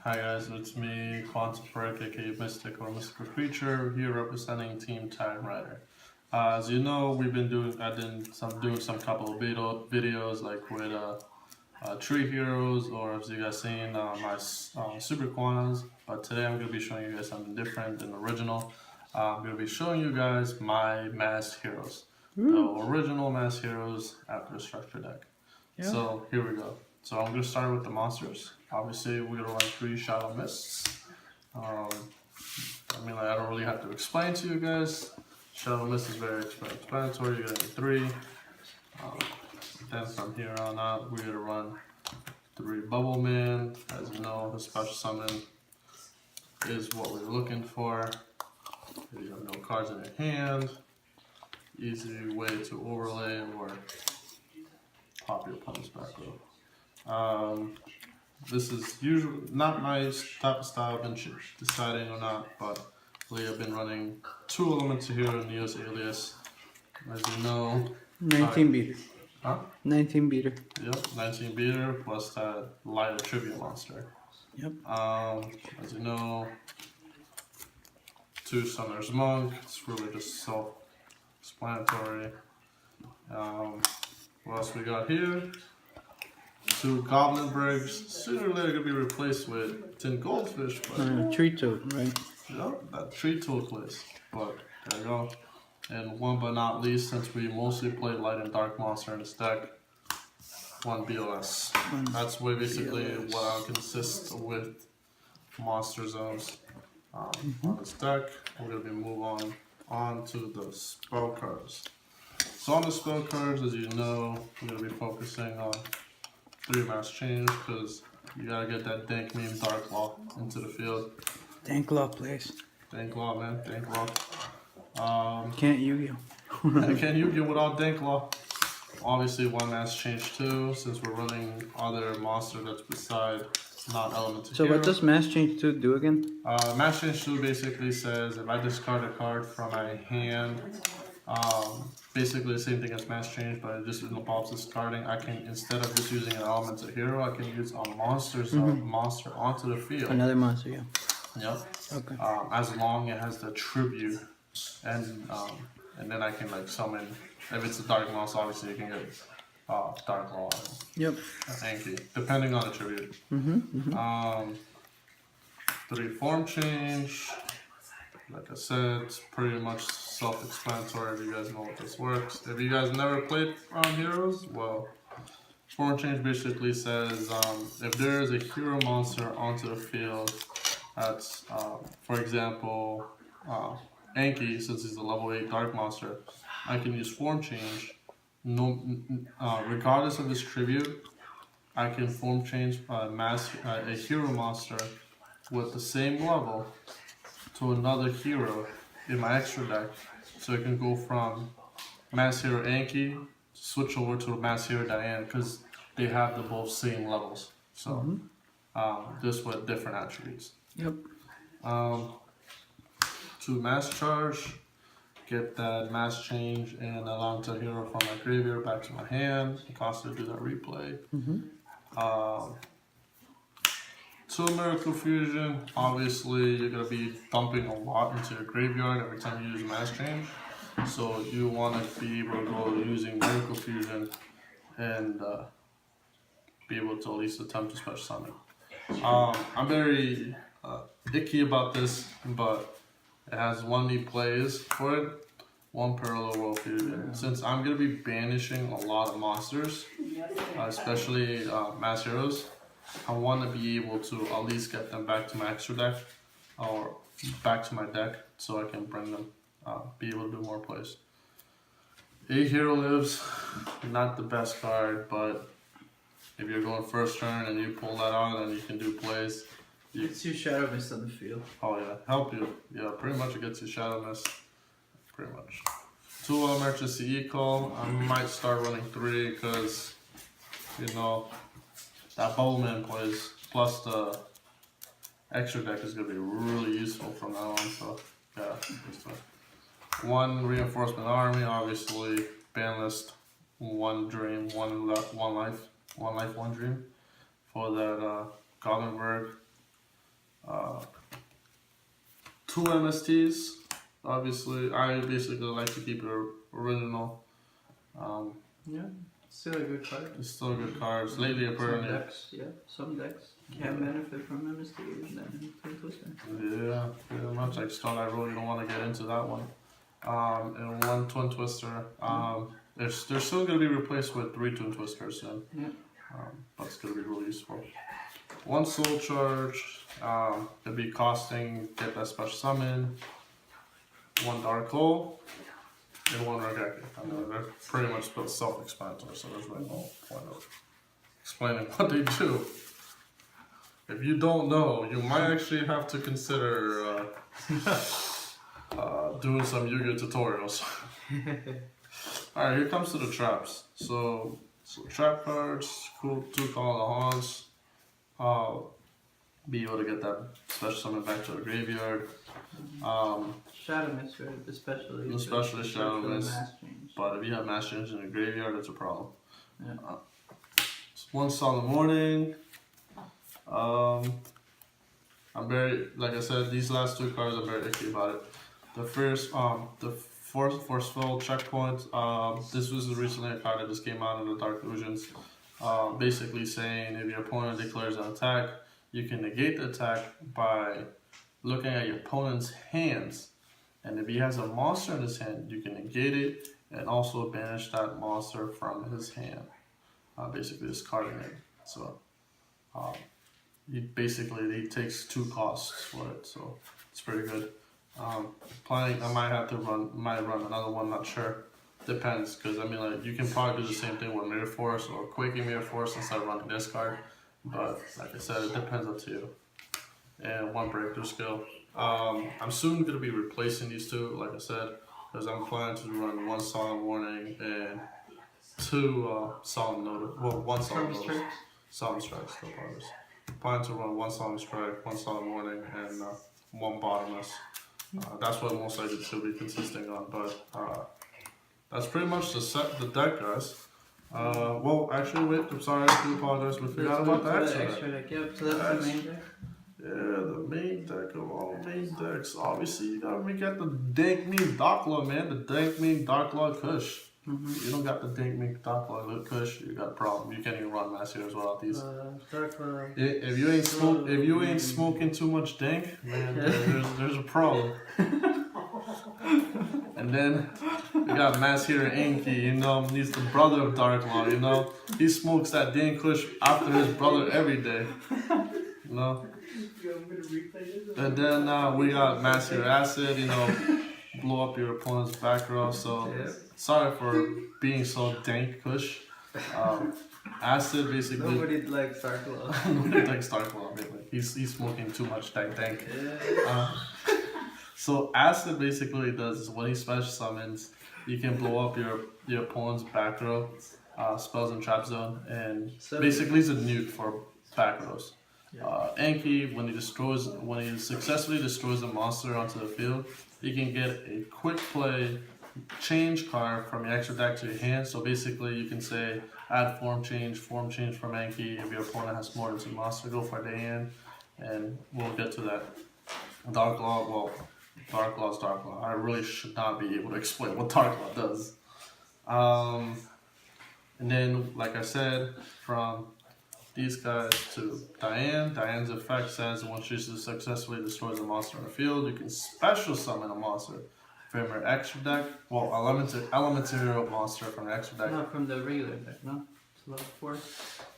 Hi guys, it's me, Quantum Perk, aka Mystic or Mystical Creature, here representing Team Time Rider. As you know, I've been doing some couple of videos like with Tree Heroes, or as you guys seen, my Super Quantums. But today I'm going to be showing you guys something different than the original. I'm going to be showing you guys my Masked Heroes, the original Masked Heroes after the structure deck. Yeah. So here we go. So I'm going to start with the monsters. Obviously, we're going to run 3 Shadow Mists. I don't really have to explain to you guys. Shadow Mist is very explanatory. You're going to need 3. Then from here on out, we're going to run 3 Bubble Man. As you know, the special summon is what we're looking for. If you have no cards in your hand, easy way to overlay or pop your opponent's back row. This is usually not my type of style I've been deciding or not, but lately I've been running 2 elements here in Neo's Alias. As you know, 19 beater. Huh? 19 beater. Yep, 19 beater plus that lighter trivia monster. Yep. As you know, 2 Summoner's Monk. It's really just self-explanatory. What else we got here? 2 Goblin Bergs. Sooner or later gonna be replaced with Tin Goldfish, but Tree Toad, right? Yep, that Tree Toad place. But there you go. And one but not least, since we mostly play Light and Dark Monster in this deck, 1 BOS. That's basically what I'll consist with monster zones on this deck. We're gonna be moving on to the spell cards. So on the spell cards, as you know, we're gonna be focusing on 3 mass change because you gotta get that dank meme Dark Law into the field. Dank Law plays. Dank Law, man, Dank Law. Can't Yu-Gi-Oh! I can't Yu-Gi-Oh without Dank Law. Obviously, 1 mass change too, since we're running other monster that's beside not elemental. So what does Mass Change 2 do again? Mass change 2 basically says if I discard a card from my hand, basically the same thing as mass change, but it just involves discarding. I can, instead of just using an elemental hero, I can use a monster onto the field. Another monster, yeah. Yep. Okay. As long as it has the tribute, and then I can like summon. If it's a dark monster, obviously you can get Dark Law. Yep. Anki, depending on the tribute. 3 form change. Like I said, it's pretty much self-explanatory if you guys know what this works. If you guys never played Heroes, well, form change basically says if there is a hero monster onto the field, that's, for example, Anki, since he's a level 8 dark monster, I can use form change. Regardless of his tribute, I can form change a hero monster with the same level to another hero in my extra deck, so it can go from Mass Hero Anki switch over to Mass Hero Diane because they have the both same levels. So just with different attributes. Yep. 2 mass charge, get that mass change and Alanta hero from my graveyard back to my hand. It costs to do that replay. 2 Miracle Fusion. Obviously, you're going to be dumping a lot into your graveyard every time you use mass change. So you want to be able to go using Miracle Fusion and be able to at least attempt to special summon. I'm very icky about this, but it has 1 neat plays for it. 1 Parallel World Fusion. Since I'm going to be banishing a lot of monsters, especially mass heroes, I want to be able to at least get them back to my extra deck or back to my deck so I can bring them, be able to do more plays. 8 Hero Lives, not the best card, but if you're going first turn and you pull that out and you can do plays. It's your Shadow Mist on the field. Oh yeah, help you. Yeah, pretty much it gets you Shadow Mist. Pretty much. 2 Emergency Eco. I might start running 3 because, you know, that Bowman plays, plus the extra deck is going to be really useful from now on, so yeah. 1 Reinforcement Army, obviously, ban list, 1 dream, 1 life, 1 dream for that Goblin Berg. 2 MSTs. Obviously, I basically like to keep it original. Yeah, still a good card. It's still good cards. Lately, Some apparently. decks, some decks can benefit from MST and then Twin Twister. Yeah, pretty much. Like Stone, I really don't want to get into that one. And 1 Twin Twister. They're still going to be replaced with 3 Twin Twisters soon. Yeah. But it's going to be really useful. 1 Soul Charge. It'll be costing, get that special summon. 1 Dark Hole. And 1 Regeki. I know they're pretty much both self-explanatory, so there's really no point of explaining what they do. If you don't know, you might actually have to consider doing some Yu-Gi-Oh tutorials. Alright, here comes to the traps. So trap cards, cool, 2 Call of the Haunts. Be able to get that special summon back to the graveyard. Shadow Mist, right? Especially Shadow Mist. Mass change. But if you have Mass Change in the graveyard, it's a problem. Yeah. 1 Solemn Warning. I'm very, like I said, these last 2 cards I'm very icky about it. The first, the Forceful Checkpoint. This was recently a card that just came out in the Dark Illusions. Basically saying if your opponent declares an attack, you can negate the attack by looking at your opponent's hands. And if he has a monster in his hand, you can negate it and also banish that monster from his hand. Basically discarding it. So he takes 2 costs for it, so it's pretty good. Planning, I might run another one, not sure. Depends, because I mean, like, you can probably do the same thing with Mirror Force or Quaking Mirror Force instead of running this card. But like I said, it depends up to you. And 1 Breakthrough Skill. I'm soon going to be replacing these 2, like I said, because I'm planning to run 1 Solemn Warning and 2 Solemn Notice. Well, 1 Solemn Notice. Solemn Strikes, no problems. Planning to run 1 Solemn Strike, 1 Solemn Warning, and 1 Bottomless. That's what most likely to be consisting on, but that's pretty much the deck, guys. Well, actually, wait, I'm sorry, I do apologize, we forgot about the extra deck. Yep, so that's the main deck. Yeah, the main deck of all main decks. Obviously, you gotta get the Dank Mean Darklaw, man. The Dank Mean Darklaw Kush. If you don't got the Dank Mean Darklaw Kush, you got a problem. You can't even run Mass Heroes without these. If you ain't smoking too much dank, man, there's a problem. And then we got Mass Hero Anki, you know, he's the brother of Darklaw, you know. He smokes that dank Kush after his brother every day, you know. And then we got Mass Hero Acid, you know, blow up your opponent's back row. So sorry for being so dank, Kush. Acid basically. Nobody likes Darklaw. Nobody likes Darklaw. He's smoking too much dank. So Acid basically does when he special summons, you can blow up your opponent's back row, spells and trap zone, and basically it's a nuke for back rows. Anki, when he successfully destroys a monster onto the field, you can get a quick play change card from your extra deck to your hand. So basically you can say add form change from Anki. If your opponent has more than 2 monsters, go for the hand, and we'll get to that. Darklaw, well, Darklaw's Darklaw. I really should not be able to explain what Darklaw does. And then, like I said, from these guys to Diane. Diane's effect says once she successfully destroys a monster on the field, you can special summon a monster from your extra deck. Well, elemental hero monster from the extra deck. Not from the regular deck, no? It's level 4.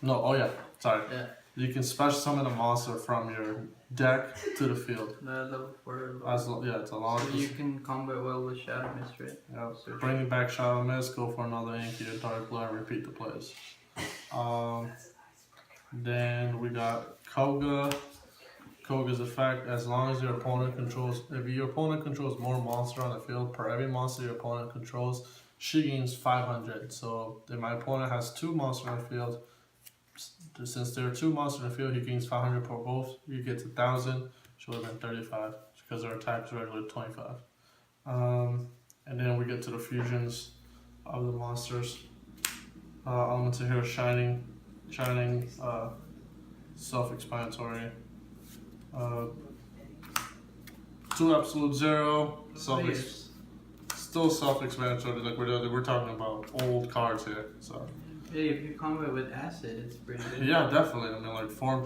No, oh yeah, sorry. Yeah. You can special summon a monster from your deck to the field. Level 4. It's a long. So you can combat well with Shadow Mist, right? Yeah, bringing back Shadow Mist, go for another Anki or Darklaw, and repeat the plays. Then we got Koga. Koga's effect, as long as your opponent controls, if your opponent controls more monster on the field, per every monster your opponent controls, she gains 500. So if my opponent has 2 monsters on the field, since there are 2 monsters in the field, he gains 500 per both. He gets 1,000. She would have been 35 because her attack is regularly 25. And then we get to the fusions of the monsters. Elemental Hero Shining, self-explanatory. 2 absolute 0. Players. Still self-explanatory. Like we're talking about old cards here. So Hey, if you combo it with acid, it's pretty good. yeah, definitely. I mean, like form,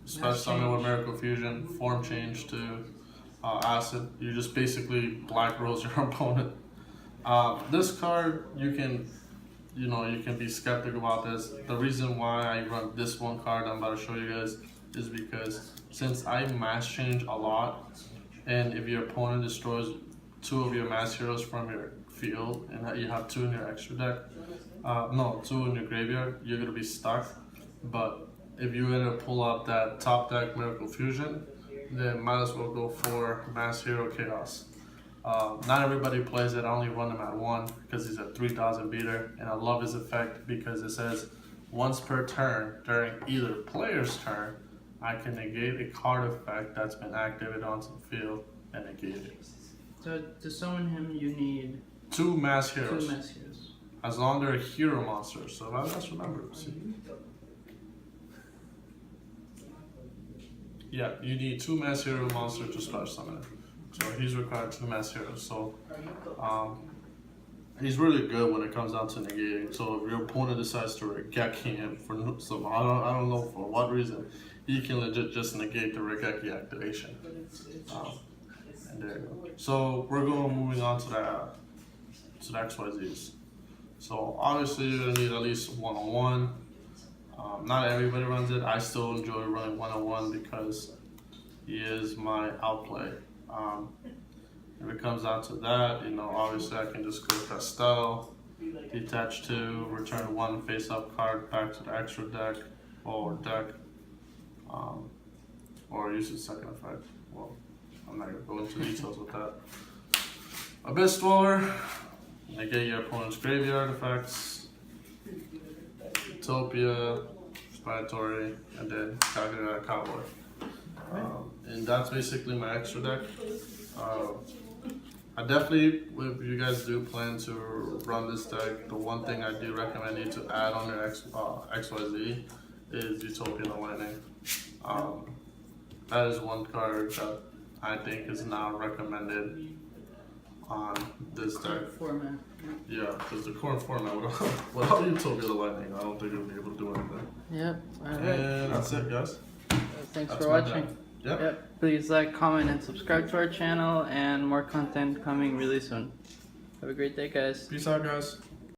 especially something with change. Miracle Fusion, form change to acid. You just basically black rolls your opponent. This card, you can be skeptical about this. The reason why I run this one card I'm about to show you guys is because since I mass change a lot, and if your opponent destroys 2 of your mass heroes from your field, and you have 2 in your extra deck, 2 in your graveyard, you're gonna be stuck. But if you end up pull out that top deck Miracle Fusion, then might as well go for Mass Hero Chaos. Not everybody plays it. I only run him at 1 because he's a 3000 beater, and I love his effect because it says once per turn during either player's turn, I can negate a card effect that's been activated onto the field and negate it. So to summon him, you need 2 mass heroes. 2 mass heroes. As long as they're hero monsters. So let's remember. See. Yeah, you need 2 mass hero monsters to special summon it. So he's required 2 mass heroes. So he's really good when it comes down to negating. So if your opponent decides to Regeki him for some I don't know for what reason, he can legit just negate the Regeki activation. And there you go. So we're moving on to the XYZs. So obviously you're gonna need at least 1-on-1. Not everybody runs it. I still enjoy running 1-on-1 because he is my outplay. If it comes down to that, obviously I can just go Castel, detach 2, return 1 face-up card back to the extra deck or deck, or use the second effect. Well, I'm not gonna go into details with that. Abyss Dweller, negate your opponent's graveyard effects. Utopia, Explanatory, and then Calculator Cowboy. And that's basically my extra deck. I definitely, if you guys do plan to run this deck, the one thing I do recommend you to add on your XYZ is Utopia the Lightning. That is one card that I think is now recommended on this deck. Format. Yeah, because the current format, without Utopia the Lightning, I don't think you'll be able to do anything. Yep. Alright. And that's it, guys. Thanks That's for my watching. deck. Yep. Yep. Please like, comment, and subscribe to our channel, and more content coming really soon. Have a great day, guys. Peace out, guys.